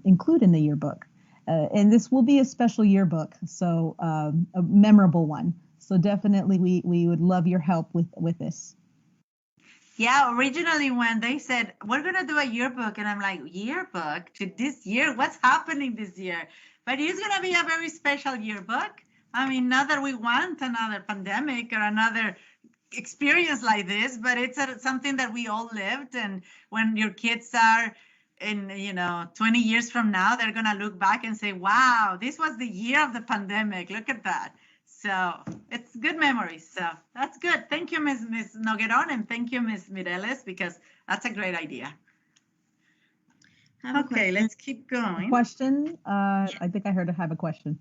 include in the yearbook. And this will be a special yearbook, so a memorable one. So definitely we would love your help with this. Yeah, originally when they said, we're going to do a yearbook, and I'm like, yearbook to this year? What's happening this year? But it's going to be a very special yearbook. Not that we want another pandemic or another experience like this, but it's something that we all lived. And when your kids are in, 20 years from now, they're going to look back and say, wow, this was the year of the pandemic. Look at that. So it's good memories. So that's good. Thank you, Ms. Nogueron, and thank you, Ms. Mireles, because that's a great idea. Okay, let's keep going. Question? I think I heard I have a question.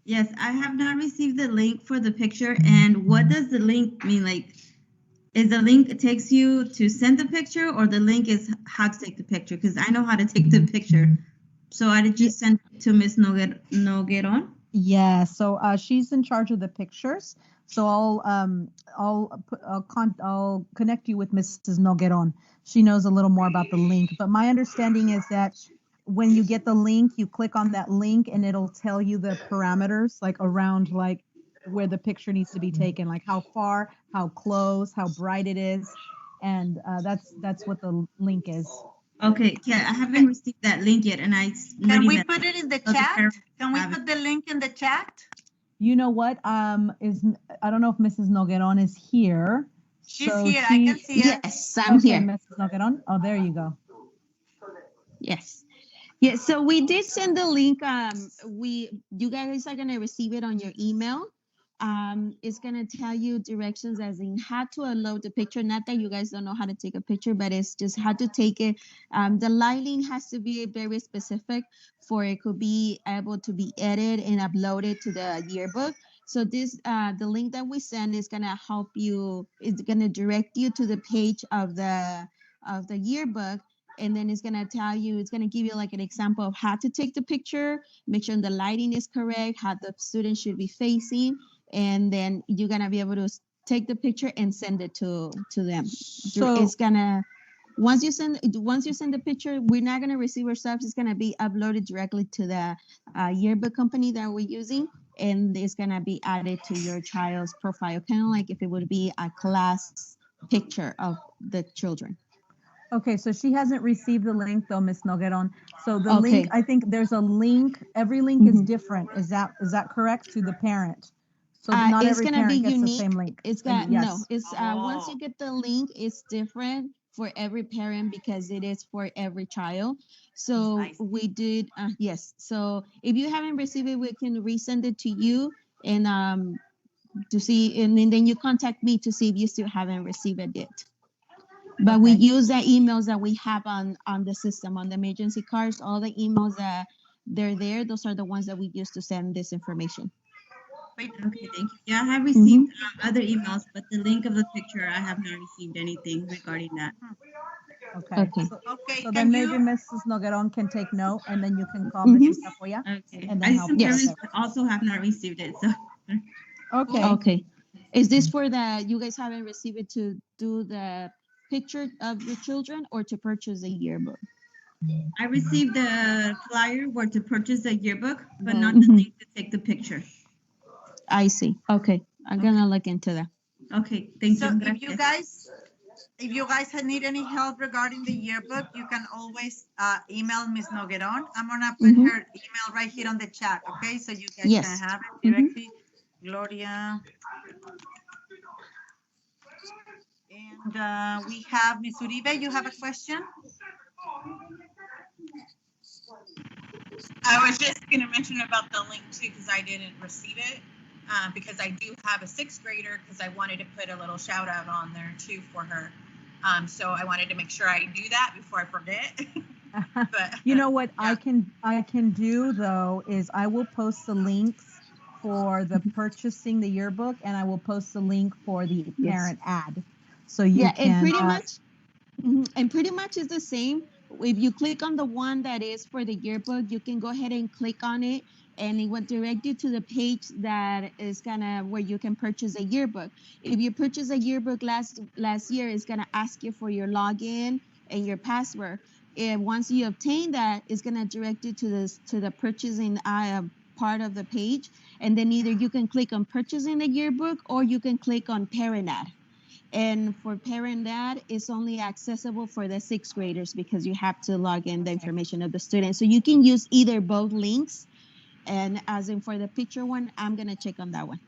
Yes, I have not received the link for the picture. And what does the link mean? Like, is the link, it takes you to send the picture, or the link is how to take the picture? Because I know how to take the picture. So I did just send it to Ms. Nogueron? Yeah, so she's in charge of the pictures. So I'll connect you with Mrs. Nogueron. She knows a little more about the link. But my understanding is that when you get the link, you click on that link and it'll tell you the parameters, like around like where the picture needs to be taken, like how far, how close, how bright it is, and that's what the link is. Okay, yeah, I haven't received that link yet, and Can we put it in the chat? Can we put the link in the chat? You know what? I don't know if Mrs. Nogueron is here. She's here. I can see her. Yes, I'm here. Mrs. Nogueron. Oh, there you go. Yes. Yeah, so we did send the link. You guys are gonna receive it on your email. It's gonna tell you directions as in how to upload the picture. Not that you guys don't know how to take a picture, but it's just how to take it. The lighting has to be very specific for it could be able to be edited and uploaded to the yearbook. So this, the link that we send is gonna help you. It's gonna direct you to the page of the yearbook. And then it's gonna tell you, it's gonna give you like an example of how to take the picture, make sure the lighting is correct, how the student should be facing, and then you're gonna be able to take the picture and send it to them. So It's gonna once you send the picture, we're not gonna receive ourselves. It's gonna be uploaded directly to the yearbook company that we're using, and it's gonna be added to your child's profile, kind of like if it would be a class picture of the children. okay, so she hasn't received the link though, Miss Nogueron. So the Okay. link, I think there's a link. Every link is Mhm. different. Is that correct to the parent? So not It's every gonna be parent gets the unique. same link. It's And got no. yes. It's once you get the link, it's different for every parent because it is for every child. So I see. we did yes. So if you haven't received it, we can resend it to you and to see, and then you contact me to see if you still haven't received it yet. But we Okay. use the emails that we have on the system, on the emergency cards. All the emails that they're there, those are the ones that we use to send this information. Okay, thank you. Yeah, I have received other emails, but the link of the picture, I have not received anything regarding that. Okay. Okay. Okay, So can then maybe you, Mrs. Nogueron can take note, and then you can call Mhm. Mrs. Tafoya Okay. and I then see help some you Yes. with parents it. also have not received it, so. Okay. Okay. Is this for the, you guys haven't received it to do the picture of your children or to purchase a yearbook? I received the flyer where to purchase the yearbook, but No. not the Mhm. link to take the picture. I see. Okay. I'm gonna look into that. Okay, thank so you. if you guys need any help regarding the yearbook, you can always email Ms. Nogueron. I'm gonna put Mhm. her email right here on the chat, okay? So you guys Yes. can have it Mhm. directly. Gloria. And we have Ms. Uribe, you have a question? I was just going to mention about the link too, because I didn't receive it. Because I do have a 6th grader, because I wanted to put a little shout out on there too for her. So I wanted to make sure I do that before I forget. But You know what yeah. I can do though is I will post the links for the purchasing the yearbook, and I will post the link for the Yes. parent ad. So you Yeah, can and pretty much it's the same. If you click on the one that is for the yearbook, you can go ahead and click on it, and it will direct you to the page that is gonna where you can purchase a yearbook. If you purchase a yearbook last year, it's gonna ask you for your login and your password. And once you obtain that, it's gonna direct you to the purchasing part of the page, and then either you can click on purchasing the yearbook or you can click on parent ad. And for parent ad, it's only accessible for the 6th graders because you have to log in the information of the student. So you can use either both links. And as in for the picture one, I'm gonna check on that one.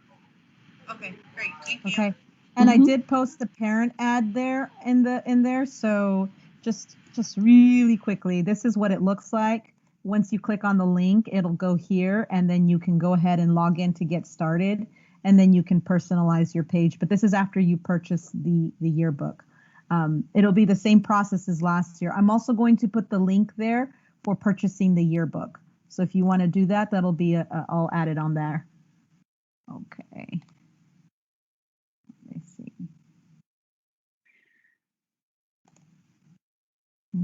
Okay, great. Thank you. Okay. And I Mhm. did post the parent ad there in there. So just really quickly, this is what it looks like. Once you click on the link, it'll go here, and then you can go ahead and log in to get started, and then you can personalize your page. But this is after you purchase the yearbook. It'll be the same process as last year. I'm also going to put the link there for purchasing the yearbook. So if you want to do that, that'll be all added on there. Okay. Let me see.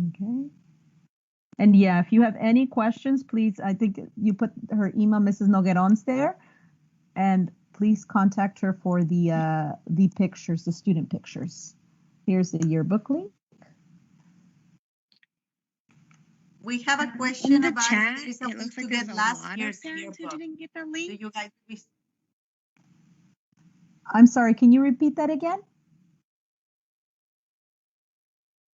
Okay. And yeah, if you have any questions, please, I think you put her email, Mrs. Nogueron's there, and please contact her for the pictures, the student pictures. Here's the yearbook link. We have a In question the about chat, if there is a it way looks to like get there's a last lot of year's parents who yearbook. didn't get their Do link. you guys I'm sorry, can you repeat that again?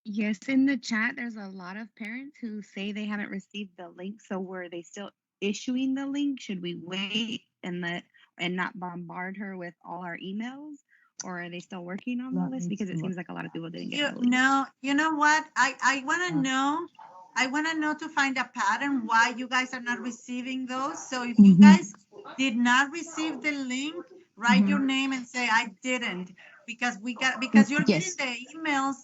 Yes, in the chat, there's a lot of parents who say they haven't received the link. So were they still issuing the link? Should we wait and not bombard her with all our emails? Or are they still working on the Let list? me Because it look. seems like a lot of people didn't get You the link. know, you know what? I want to know. I want to know to find a pattern why you guys are not receiving those. So if you guys did not receive the link, write your name and say I didn't, because you're Yes. getting the emails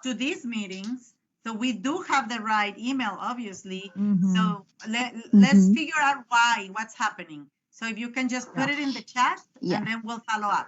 to these meetings. So we do have the right email, obviously. So let's figure out what's happening. So if you can just put it in the chat, Yeah. and then we'll follow up.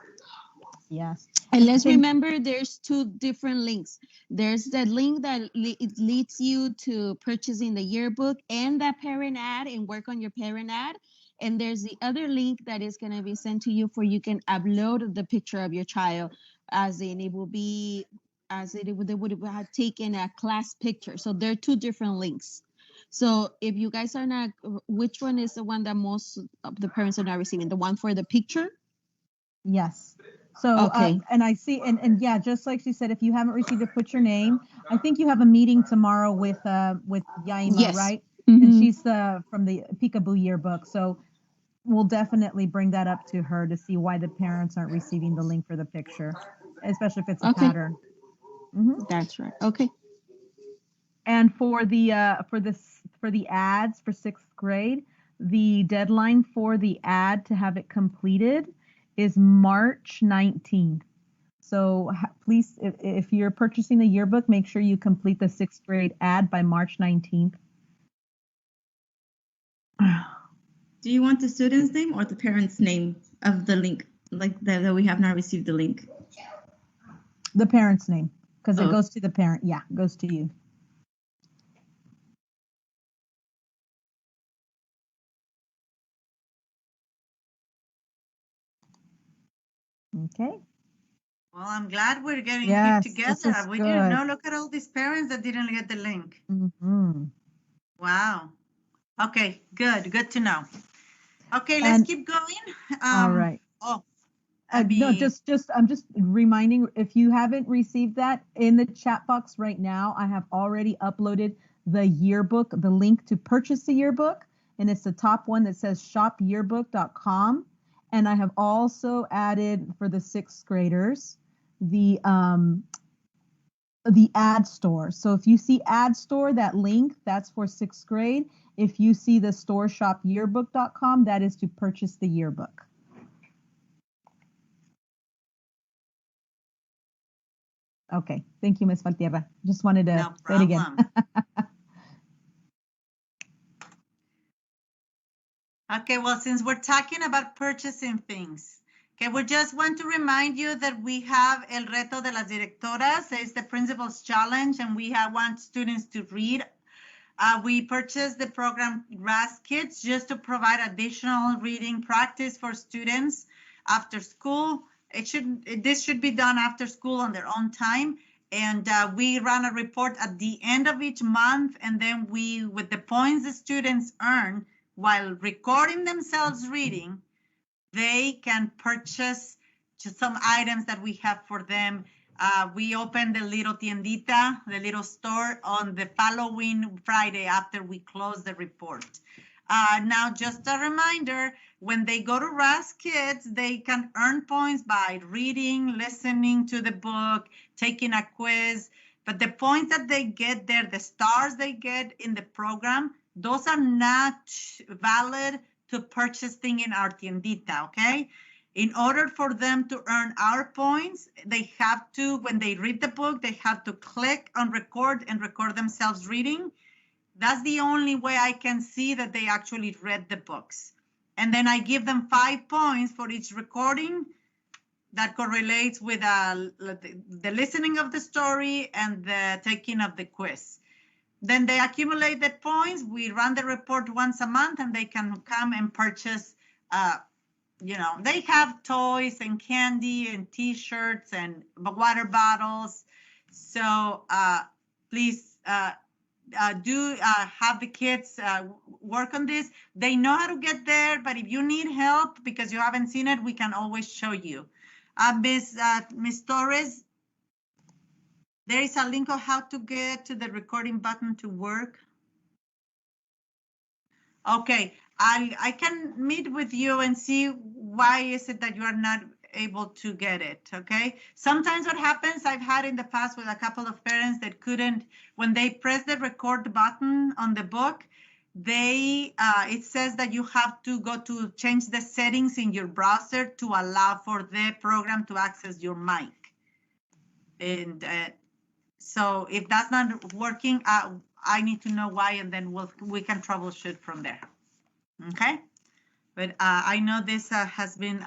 Yes. And let's remember there's 2 different links. There's the link that it leads you to purchasing the yearbook and that parent ad and work on your parent ad. And there's the other link that is going to be sent to you for you can upload the picture of your child, as in it will be, as it would, they would have taken a class picture. So there are two different links. So if you guys are not, which one is the one that most of the parents are not receiving? The one for the picture? Yes. So, Okay. and I see, and yeah, just like she said, if you haven't received it, put your name. I think you have a meeting tomorrow with Yaima, Yes. right? Mhm. And she's from the Peekaboo yearbook. So we'll definitely bring that up to her to see why the parents aren't receiving the link for the picture, especially if it's a Okay. pattern. Mhm. That's right. Okay. And for the ads for 6th grade, the deadline for the ad to have it completed is March 19th. So please, if you're purchasing the yearbook, make sure you complete the 6th grade ad by March 19th. Do you want the student's name or the parent's name of the link? Like that we have not received the link. The parent's name, because it Oh. goes to the parent. Yeah, it goes to you. Okay. Well, I'm glad we're getting Yes, here this together. is We didn't good. know. Look at all these parents that didn't get the link. Mhm. Wow. Okay, good. Good to know. Okay, let's And keep going. all right. Oh, No, Abby. just I'm just reminding, if you haven't received that, in the chat box right now, I have already uploaded the yearbook, the link to purchase the yearbook, and it's the top one that says shopyearbook.com. And I have also added for the 6th graders the ad store. So if you see ad store, that link, that's for 6th grade. If you see the store shopyearbook.com, that is to purchase the yearbook. Okay, thank you, Ms. Valtierra. Just wanted to No say it again. problem. Okay, well, since we're talking about purchasing things, okay, we just want to remind you that we have El Reto de las Directoras. It's the Principal's Challenge, and we want students to read. We purchased the program RAS Kids just to provide additional reading practice for students after school. This should be done after school on their own time. And we run a report at the end of each month. And then with the points the students earn while recording themselves reading, they can purchase just some items that we have for them. We opened the little tiendita, the little store, on the following Friday after we close the report. Now, just a reminder, when they go to RAS Kids, they can earn points by reading, listening to the book, taking a quiz. But the points that they get there, the stars they get in the program, those are not valid to purchase things in our tiendita, okay? In order for them to earn our points, they have to, when they read the book, they have to click on record and record themselves reading. That's the only way I can see that they actually read the books. And then I give them 5 points for each recording that correlates with the listening of the story and the taking of the quiz. Then they accumulate the points. We run the report once a month, and they can come and purchase, they have toys and candy and T-shirts and water bottles. So please do have the kids work on this. They know how to get there, but if you need help because you haven't seen it, we can always show you. Ms. Torres, there is a link of how to get to the recording button to work. Okay, I can meet with you and see why is it that you are not able to get it, okay? Sometimes what happens, I've had in the past with a couple of parents that couldn't, when they press the record button on the book, it says that you have to go to change the settings in your browser to allow for the program to access your mic. And so if that's not working, I need to know why, and then we can troubleshoot from there. Okay, but I know this has been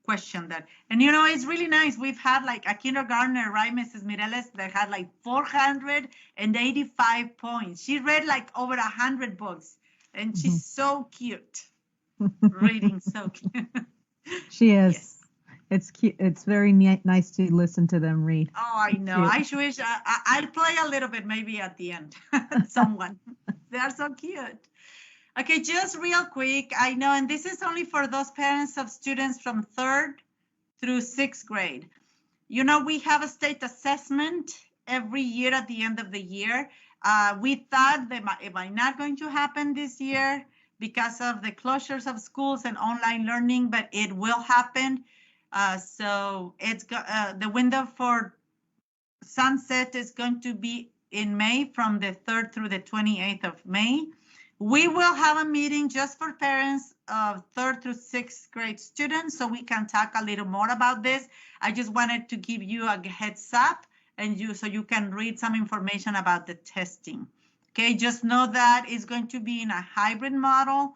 questioned that, and it's really nice. We've had like a kindergartner, right, Mrs. Mireles, that had like 485 points. She read like over 100 books, and she's so cute. reading so cute. She is. Yes. It's cute. It's very nice to listen to them read. Oh, I know. Cute. I wish I'll play a little bit maybe at the end. Someone. They are so cute. Okay, just real quick. I know, and this is only for those parents of students from 3rd through 6th grade. You know, we have a state assessment every year at the end of the year. We thought that it might not going to happen this year because of the closures of schools and online learning, but it will happen. So it's the window for sunset is going to be in May from the 3rd through the 28th of May. We will have a meeting just for parents of 3rd through 6th grade students so we can talk a little more about this. I just wanted to give you a heads up and so you can read some information about the testing. Okay, just know that it's going to be in a hybrid model.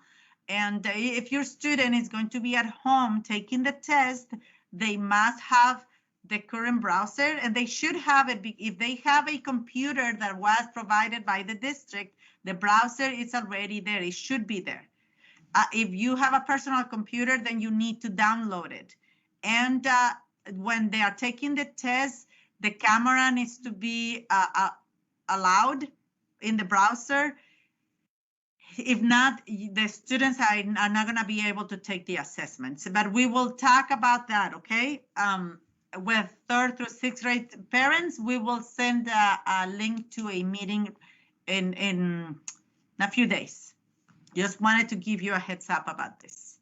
And if your student is going to be at home taking the test, they must have the current browser, and they should have it. If they have a computer that was provided by the district, the browser is already there. It should be there. If you have a personal computer, then you need to download it. And when they are taking the test, the camera needs to be allowed in the browser. If not, the students are not going to be able to take the assessments. But we will talk about that, okay? With 3rd through 6th grade parents, we will send a link to a meeting in a few days. Just wanted to give you a heads up about this.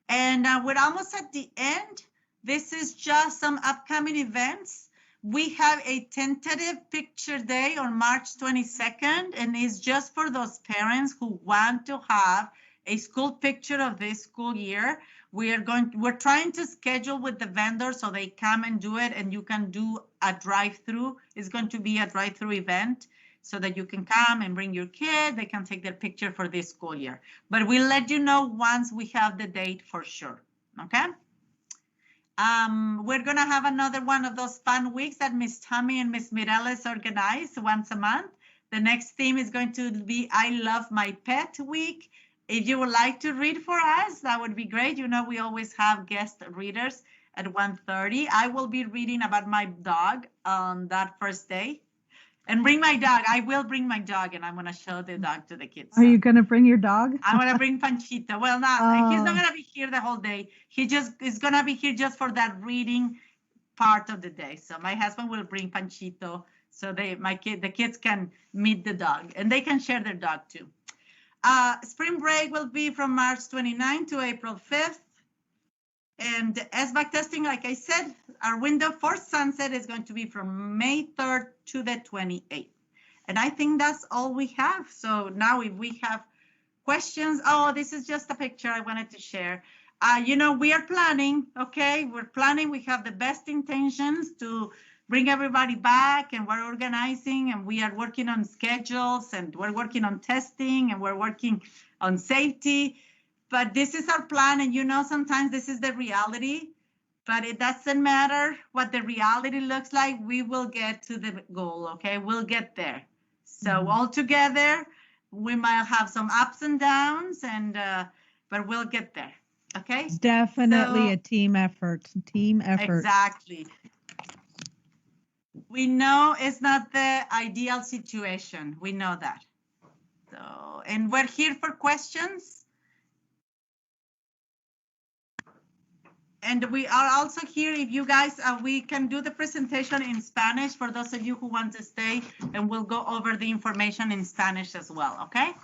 And we're almost at the end. This is just some upcoming events. We have a tentative picture day on March 22nd, and it's just for those parents who want to have a school picture of this school year. We're trying to schedule with the vendors so they come and do it, and you can do a drive-through. It's going to be a drive-through event so that you can come and bring your kid. They can take their picture for this school year. But we'll let you know once we have the date for sure, okay? We're going to have another one of those fun weeks that Miss Tommy and Miss Mireles organize once a month. The next theme is going to be I Love My Pet Week. If you would like to read for us, that would be great. You know, we always have guest readers at 1:30. I will be reading about my dog on that first day. And bring my dog. I will bring my dog, and I'm going to show the dog to the kids. Are you going to bring your dog? I'm going to bring Panchito. Well, he's not going to be here the whole day. He just is going to be here just for that reading part of the day. So my husband will bring Panchito so the kids can meet the dog, and they can share their dog too. Spring break will be from March 29th to April 5th. And SBAC testing, like I said, our window for sunset is going to be from May 3rd to the 28th. And I think that's all we have. So now if we have questions, oh, this is just a picture I wanted to share. You know, we are planning, okay? We're planning, we have the best intentions to bring everybody back, and we're organizing, and we are working on schedules, and we're working on testing, and we're working on safety. But this is our plan, and you know, sometimes this is the reality, but it doesn't matter what the reality looks like. We will get to the goal, okay? We'll get there. So all together, we might have some ups and downs, and but we'll get there, okay? It's definitely a team effort. Team effort. Exactly. We know it's not the ideal situation. We know that. So, and we're here for questions. And we are also here if you guys, we can do the presentation in Spanish for those of you who want to stay, and we'll go over the information in Spanish as well, okay?